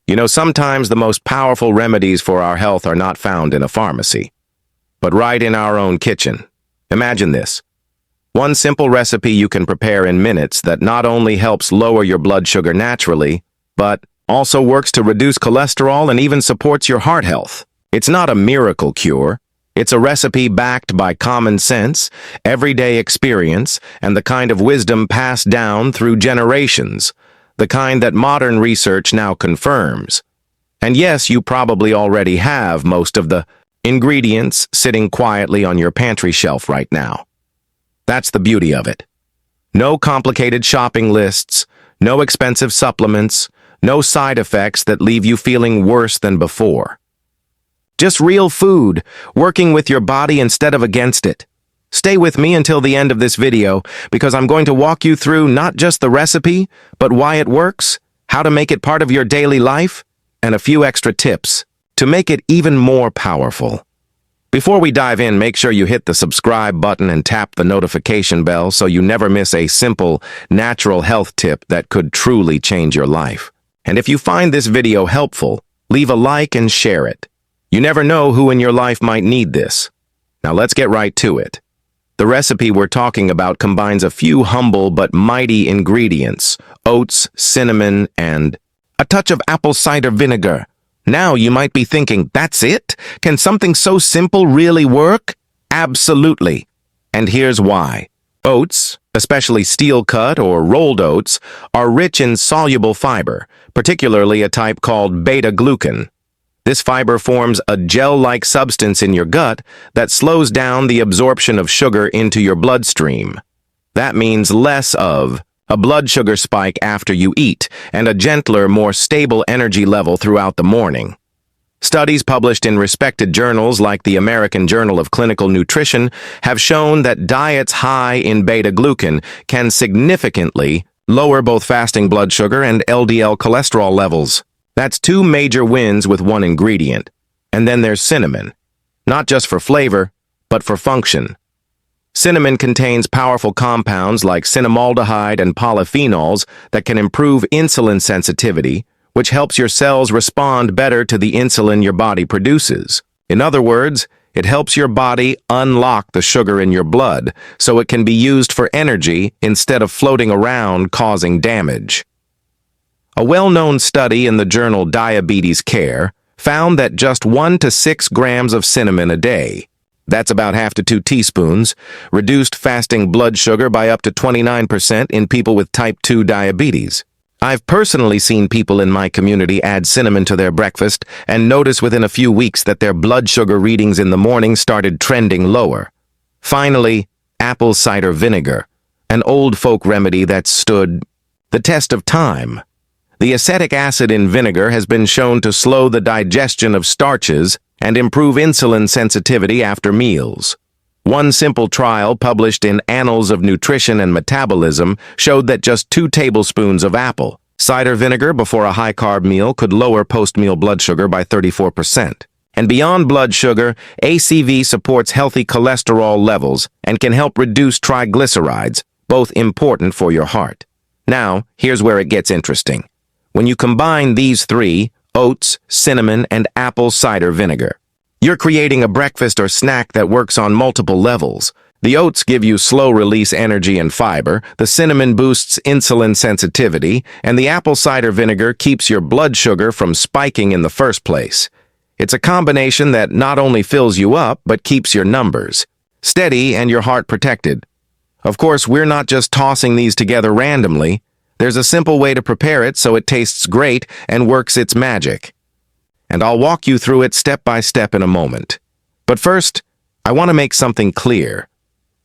You know, sometimes the most powerful remedies for our health are not found in a pharmacy, but right in our own kitchen. Imagine this. One simple recipe you can prepare in minutes that not only helps lower your blood sugar naturally, but also works to reduce cholesterol and even supports your heart health. It's not a miracle cure. It's a recipe backed by common sense, everyday experience, and the kind of wisdom passed down through generations, the kind that modern research now confirms. And yes, you probably already have most of the ingredients sitting quietly on your pantry shelf right now. That's the beauty of it. No complicated shopping lists, no expensive supplements, no side effects that leave you feeling worse than before. Just real food, working with your body instead of against it. Stay with me until the end of this video, because I'm going to walk you through not just the recipe, but why it works, how to make it part of your daily life, and a few extra tips to make it even more powerful. Before we dive in, make sure you hit the subscribe button and tap the notification bell so you never miss a simple, natural health tip that could truly change your life. And if you find this video helpful, leave a like and share it. You never know who in your life might need this. Now let's get right to it. The recipe we're talking about combines a few humble but mighty ingredients: oats, cinnamon, and a touch of apple cider vinegar. Now you might be thinking, that's it? Can something so simple really work? Absolutely. And here's why. Oats, especially steel-cut or rolled oats, are rich in soluble fiber, particularly a type called beta-glucan. This fiber forms a gel-like substance in your gut that slows down the absorption of sugar into your bloodstream. That means less of a blood sugar spike after you eat and a gentler, more stable energy level throughout the morning. Studies published in respected journals like the American Journal of Clinical Nutrition have shown that diets high in beta-glucan can significantly lower both fasting blood sugar and LDL cholesterol levels. That's two major wins with one ingredient. And then there's cinnamon. Not just for flavor, but for function. Cinnamon contains powerful compounds like cinnamaldehyde and polyphenols that can improve insulin sensitivity, which helps your cells respond better to the insulin your body produces. In other words, it helps your body unlock the sugar in your blood so it can be used for energy instead of floating around causing damage. A well-known study in the journal Diabetes Care found that just 1 to 6 grams of cinnamon a day, that's about half to 2 teaspoons, reduced fasting blood sugar by up to 29% in people with type 2 diabetes. I've personally seen people in my community add cinnamon to their breakfast and notice within a few weeks that their blood sugar readings in the morning started trending lower. Finally, apple cider vinegar, an old folk remedy that stood the test of time. The acetic acid in vinegar has been shown to slow the digestion of starches and improve insulin sensitivity after meals. One simple trial published in Annals of Nutrition and Metabolism showed that just 2 tablespoons of apple cider vinegar before a high-carb meal could lower post-meal blood sugar by 34%. And beyond blood sugar, ACV supports healthy cholesterol levels and can help reduce triglycerides, both important for your heart. Now, here's where it gets interesting. When you combine these 3, oats, cinnamon, and apple cider vinegar, you're creating a breakfast or snack that works on multiple levels. The oats give you slow-release energy and fiber, the cinnamon boosts insulin sensitivity, and the apple cider vinegar keeps your blood sugar from spiking in the first place. It's a combination that not only fills you up, but keeps your numbers steady and your heart protected. Of course, we're not just tossing these together randomly. There's a simple way to prepare it so it tastes great and works its magic. And I'll walk you through it step by step in a moment. But first, I want to make something clear.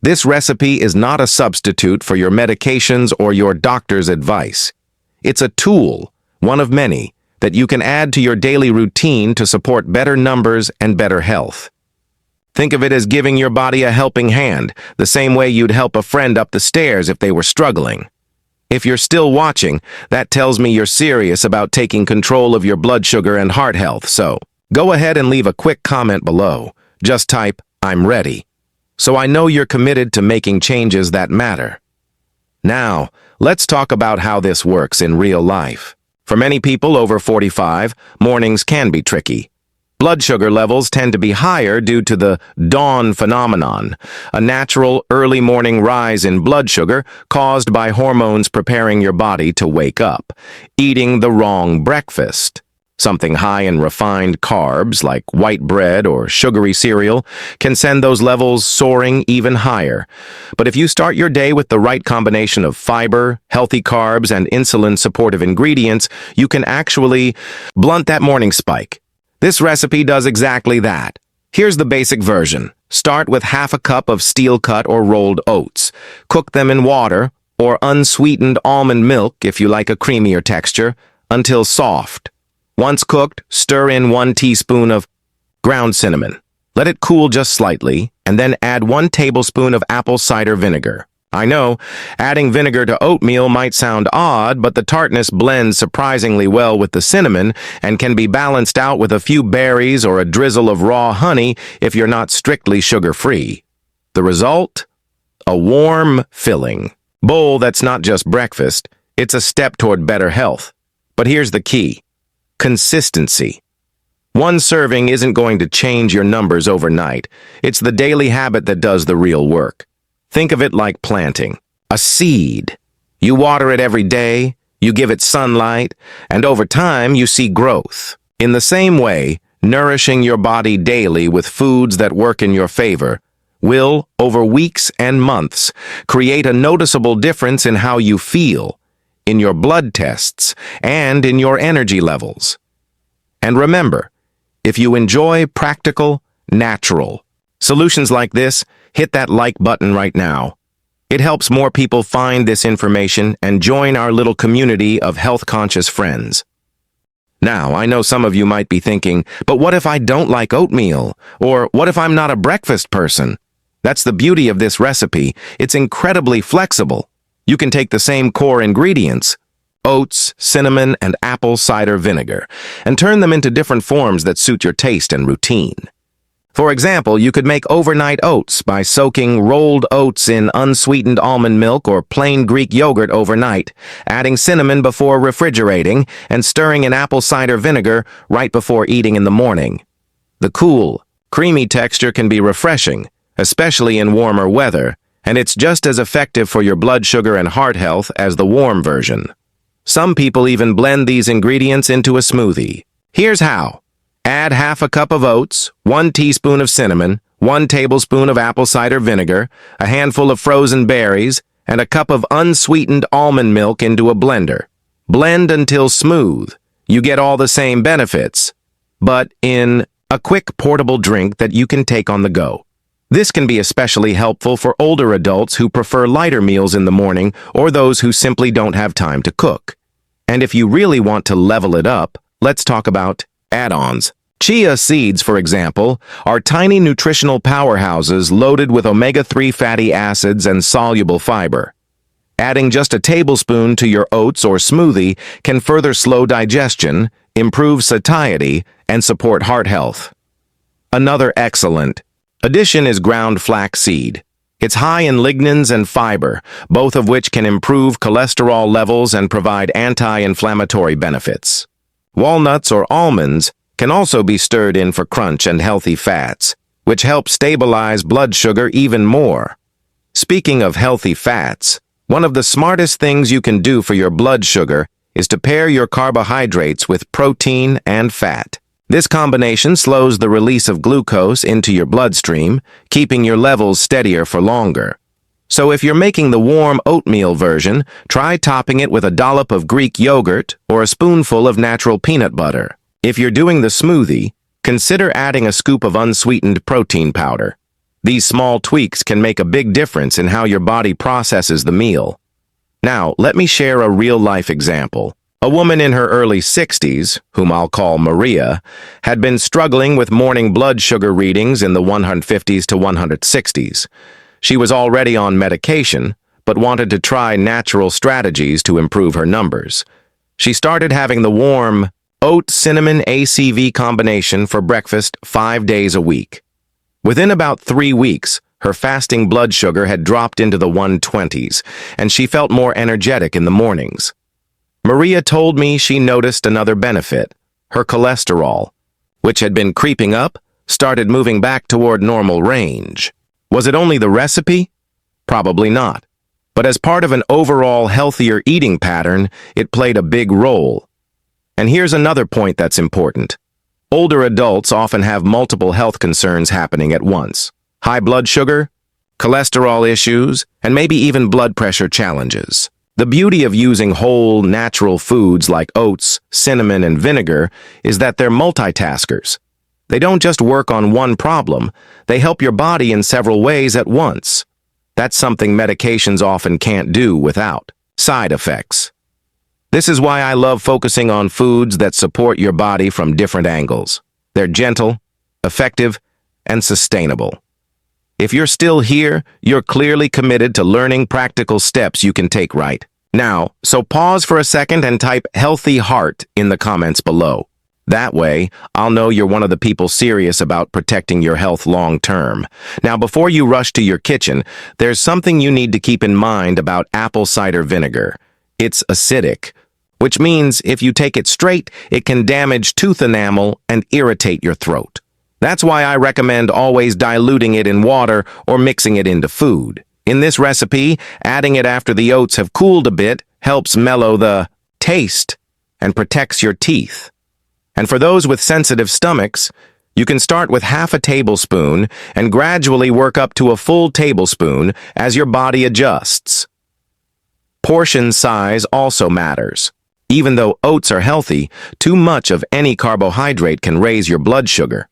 This recipe is not a substitute for your medications or your doctor's advice. It's a tool, one of many, that you can add to your daily routine to support better numbers and better health. Think of it as giving your body a helping hand, the same way you'd help a friend up the stairs if they were struggling. If you're still watching, that tells me you're serious about taking control of your blood sugar and heart health, so go ahead and leave a quick comment below. Just type, "I'm ready," so I know you're committed to making changes that matter. Now, let's talk about how this works in real life. For many people over 45, mornings can be tricky. Blood sugar levels tend to be higher due to the dawn phenomenon, a natural early morning rise in blood sugar caused by hormones preparing your body to wake up. Eating the wrong breakfast, something high in refined carbs like white bread or sugary cereal, can send those levels soaring even higher. But if you start your day with the right combination of fiber, healthy carbs, and insulin-supportive ingredients, you can actually blunt that morning spike. This recipe does exactly that. Here's the basic version. Start with half a cup of steel-cut or rolled oats. Cook them in water or unsweetened almond milk if you like a creamier texture, until soft. Once cooked, stir in 1 teaspoon of ground cinnamon. Let it cool just slightly, and then add 1 tablespoon of apple cider vinegar. I know, adding vinegar to oatmeal might sound odd, but the tartness blends surprisingly well with the cinnamon and can be balanced out with a few berries or a drizzle of raw honey if you're not strictly sugar-free. The result? A warm, filling bowl that's not just breakfast, it's a step toward better health. But here's the key: consistency. One serving isn't going to change your numbers overnight. It's the daily habit that does the real work. Think of it like planting a seed. You water it every day, you give it sunlight, and over time you see growth. In the same way, nourishing your body daily with foods that work in your favor will, over weeks and months, create a noticeable difference in how you feel, in your blood tests, and in your energy levels. And remember, if you enjoy practical, natural solutions like this, hit that like button right now. It helps more people find this information and join our little community of health-conscious friends. Now, I know some of you might be thinking, but what if I don't like oatmeal? Or what if I'm not a breakfast person? That's the beauty of this recipe. It's incredibly flexible. You can take the same core ingredients, oats, cinnamon, and apple cider vinegar, and turn them into different forms that suit your taste and routine. For example, you could make overnight oats by soaking rolled oats in unsweetened almond milk or plain Greek yogurt overnight, adding cinnamon before refrigerating, and stirring in apple cider vinegar right before eating in the morning. The cool, creamy texture can be refreshing, especially in warmer weather, and it's just as effective for your blood sugar and heart health as the warm version. Some people even blend these ingredients into a smoothie. Here's how. Add half a cup of oats, 1 teaspoon of cinnamon, 1 tablespoon of apple cider vinegar, a handful of frozen berries, and a cup of unsweetened almond milk into a blender. Blend until smooth. You get all the same benefits, but in a quick portable drink that you can take on the go. This can be especially helpful for older adults who prefer lighter meals in the morning or those who simply don't have time to cook. And if you really want to level it up, let's talk about add-ons. Chia seeds, for example, are tiny nutritional powerhouses loaded with omega-3 fatty acids and soluble fiber. Adding just a tablespoon to your oats or smoothie can further slow digestion, improve satiety, and support heart health. Another excellent addition is ground flaxseed. It's high in lignans and fiber, both of which can improve cholesterol levels and provide anti-inflammatory benefits. Walnuts or almonds can also be stirred in for crunch and healthy fats, which help stabilize blood sugar even more. Speaking of healthy fats, one of the smartest things you can do for your blood sugar is to pair your carbohydrates with protein and fat. This combination slows the release of glucose into your bloodstream, keeping your levels steadier for longer. So if you're making the warm oatmeal version, try topping it with a dollop of Greek yogurt or a spoonful of natural peanut butter. If you're doing the smoothie, consider adding a scoop of unsweetened protein powder. These small tweaks can make a big difference in how your body processes the meal. Now, let me share a real-life example. A woman in her early 60s, whom I'll call Maria, had been struggling with morning blood sugar readings in the 150s to 160s. She was already on medication, but wanted to try natural strategies to improve her numbers. She started having the warm oat-cinnamon ACV combination for breakfast 5 days a week. Within about 3 weeks, her fasting blood sugar had dropped into the 120s, and she felt more energetic in the mornings. Maria told me she noticed another benefit. Her cholesterol, which had been creeping up, started moving back toward normal range. Was it only the recipe? Probably not. But as part of an overall healthier eating pattern, it played a big role. And here's another point that's important. Older adults often have multiple health concerns happening at once. High blood sugar, cholesterol issues, and maybe even blood pressure challenges. The beauty of using whole, natural foods like oats, cinnamon, and vinegar is that they're multitaskers. They don't just work on one problem, they help your body in several ways at once. That's something medications often can't do without. Side effects. This is why I love focusing on foods that support your body from different angles. They're gentle, effective, and sustainable. If you're still here, you're clearly committed to learning practical steps you can take right now. So pause for a second and type "healthy heart" in the comments below. That way, I'll know you're one of the people serious about protecting your health long term. Now, before you rush to your kitchen, there's something you need to keep in mind about apple cider vinegar. It's acidic, which means if you take it straight, it can damage tooth enamel and irritate your throat. That's why I recommend always diluting it in water or mixing it into food. In this recipe, adding it after the oats have cooled a bit helps mellow the taste and protects your teeth. And for those with sensitive stomachs, you can start with half a tablespoon and gradually work up to a full tablespoon as your body adjusts. Portion size also matters. Even though oats are healthy, too much of any carbohydrate can raise your blood sugar.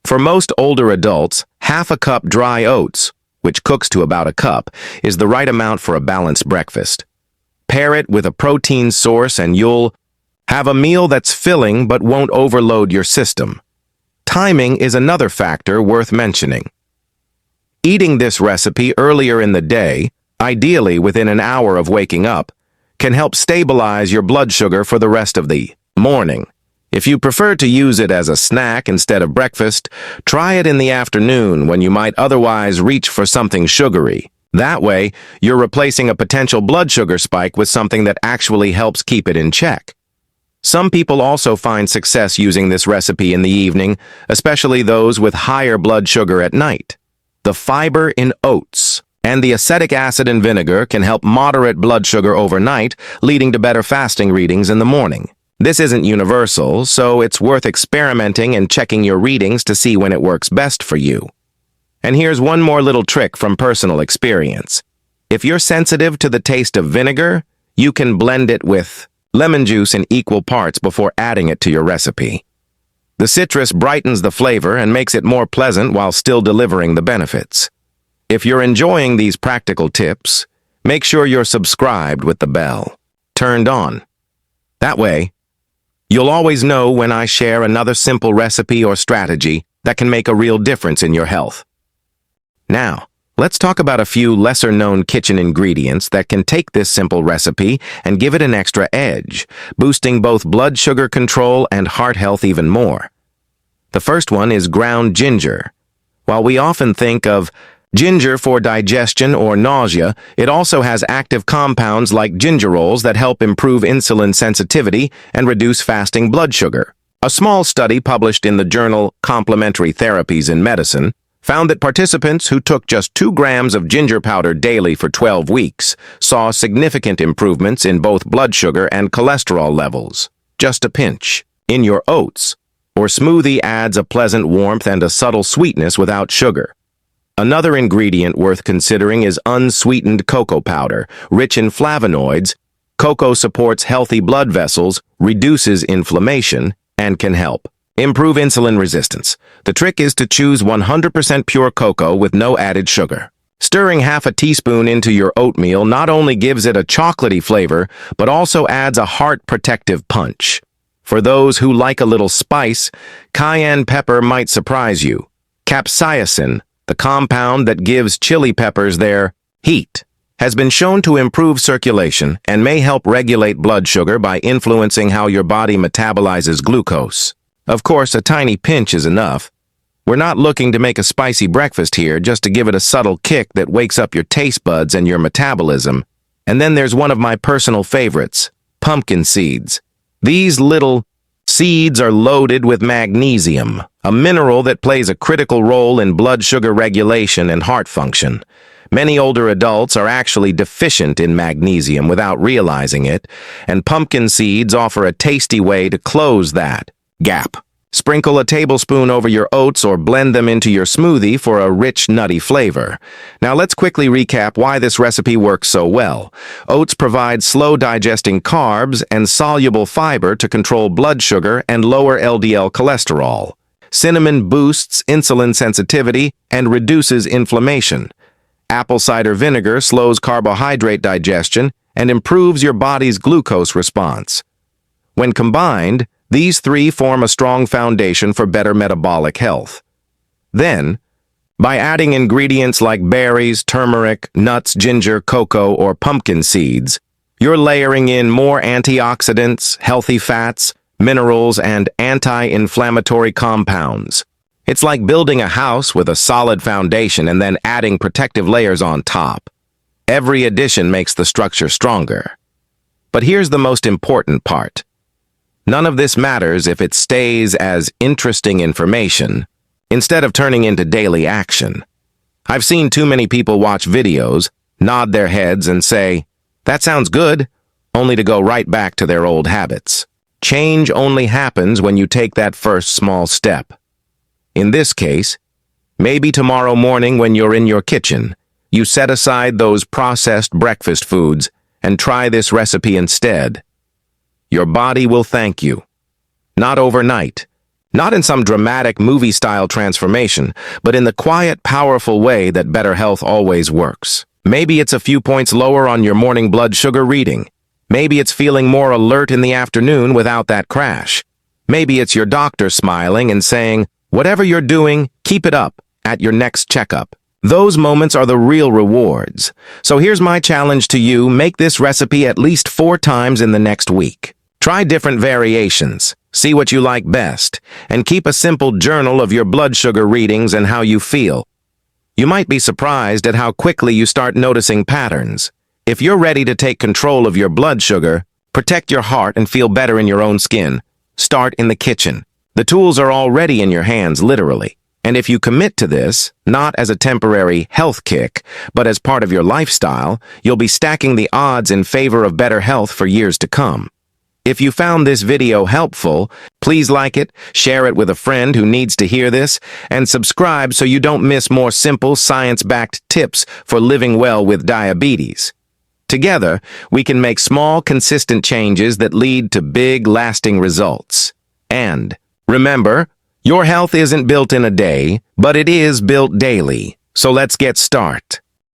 For most older adults, half a cup dry oats, which cooks to about a cup, is the right amount for a balanced breakfast. Pair it with a protein source and you'll have a meal that's filling but won't overload your system. Timing is another factor worth mentioning. Eating this recipe earlier in the day, ideally within an hour of waking up, can help stabilize your blood sugar for the rest of the morning. If you prefer to use it as a snack instead of breakfast, try it in the afternoon when you might otherwise reach for something sugary. That way, you're replacing a potential blood sugar spike with something that actually helps keep it in check. Some people also find success using this recipe in the evening, especially those with higher blood sugar at night. The fiber in oats and the acetic acid in vinegar can help moderate blood sugar overnight, leading to better fasting readings in the morning. This isn't universal, so it's worth experimenting and checking your readings to see when it works best for you. And here's one more little trick from personal experience. If you're sensitive to the taste of vinegar, you can blend it with lemon juice in equal parts before adding it to your recipe. The citrus brightens the flavor and makes it more pleasant while still delivering the benefits. If you're enjoying these practical tips, make sure you're subscribed with the bell turned on. That way, you'll always know when I share another simple recipe or strategy that can make a real difference in your health. Now, let's talk about a few lesser-known kitchen ingredients that can take this simple recipe and give it an extra edge, boosting both blood sugar control and heart health even more. The first one is ground ginger. While we often think of ginger for digestion or nausea, it also has active compounds like gingerols that help improve insulin sensitivity and reduce fasting blood sugar. A small study published in the journal Complementary Therapies in Medicine found that participants who took just 2 grams of ginger powder daily for 12 weeks saw significant improvements in both blood sugar and cholesterol levels. Just a pinch in your oats or smoothie adds a pleasant warmth and a subtle sweetness without sugar. Another ingredient worth considering is unsweetened cocoa powder. Rich in flavonoids, cocoa supports healthy blood vessels, reduces inflammation, and can help improve insulin resistance. The trick is to choose 100% pure cocoa with no added sugar. Stirring half a teaspoon into your oatmeal not only gives it a chocolatey flavor, but also adds a heart-protective punch. For those who like a little spice, cayenne pepper might surprise you. Capsaicin, the compound that gives chili peppers their heat, has been shown to improve circulation and may help regulate blood sugar by influencing how your body metabolizes glucose. Of course, a tiny pinch is enough. We're not looking to make a spicy breakfast here, just to give it a subtle kick that wakes up your taste buds and your metabolism. And then there's one of my personal favorites, pumpkin seeds. These little seeds are loaded with magnesium, a mineral that plays a critical role in blood sugar regulation and heart function. Many older adults are actually deficient in magnesium without realizing it, and pumpkin seeds offer a tasty way to close that gap. Sprinkle a tablespoon over your oats or blend them into your smoothie for a rich, nutty flavor. Now let's quickly recap why this recipe works so well. Oats provide slow-digesting carbs and soluble fiber to control blood sugar and lower LDL cholesterol. Cinnamon boosts insulin sensitivity and reduces inflammation. Apple cider vinegar slows carbohydrate digestion and improves your body's glucose response. When combined, these three form a strong foundation for better metabolic health. Then, by adding ingredients like berries, turmeric, nuts, ginger, cocoa, or pumpkin seeds, you're layering in more antioxidants, healthy fats, minerals, and anti-inflammatory compounds. It's like building a house with a solid foundation and then adding protective layers on top. Every addition makes the structure stronger. But here's the most important part. None of this matters if it stays as interesting information instead of turning into daily action. I've seen too many people watch videos, nod their heads, and say, "That sounds good," only to go right back to their old habits. Change only happens when you take that first small step. In this case, maybe tomorrow morning when you're in your kitchen, you set aside those processed breakfast foods and try this recipe instead. Your body will thank you. Not overnight, not in some dramatic movie-style transformation, but in the quiet, powerful way that better health always works. Maybe it's a few points lower on your morning blood sugar reading. Maybe it's feeling more alert in the afternoon without that crash. Maybe it's your doctor smiling and saying, "Whatever you're doing, keep it up," at your next checkup. Those moments are the real rewards. So here's my challenge to you: make this recipe at least 4 times in the next week. Try different variations, see what you like best, and keep a simple journal of your blood sugar readings and how you feel. You might be surprised at how quickly you start noticing patterns. If you're ready to take control of your blood sugar, protect your heart, and feel better in your own skin, start in the kitchen. The tools are already in your hands, literally. And if you commit to this, not as a temporary health kick, but as part of your lifestyle, you'll be stacking the odds in favor of better health for years to come. If you found this video helpful, please like it, share it with a friend who needs to hear this, and subscribe so you don't miss more simple, science-backed tips for living well with diabetes. Together, we can make small, consistent changes that lead to big, lasting results. And remember, your health isn't built in a day, but it is built daily. So let's get started.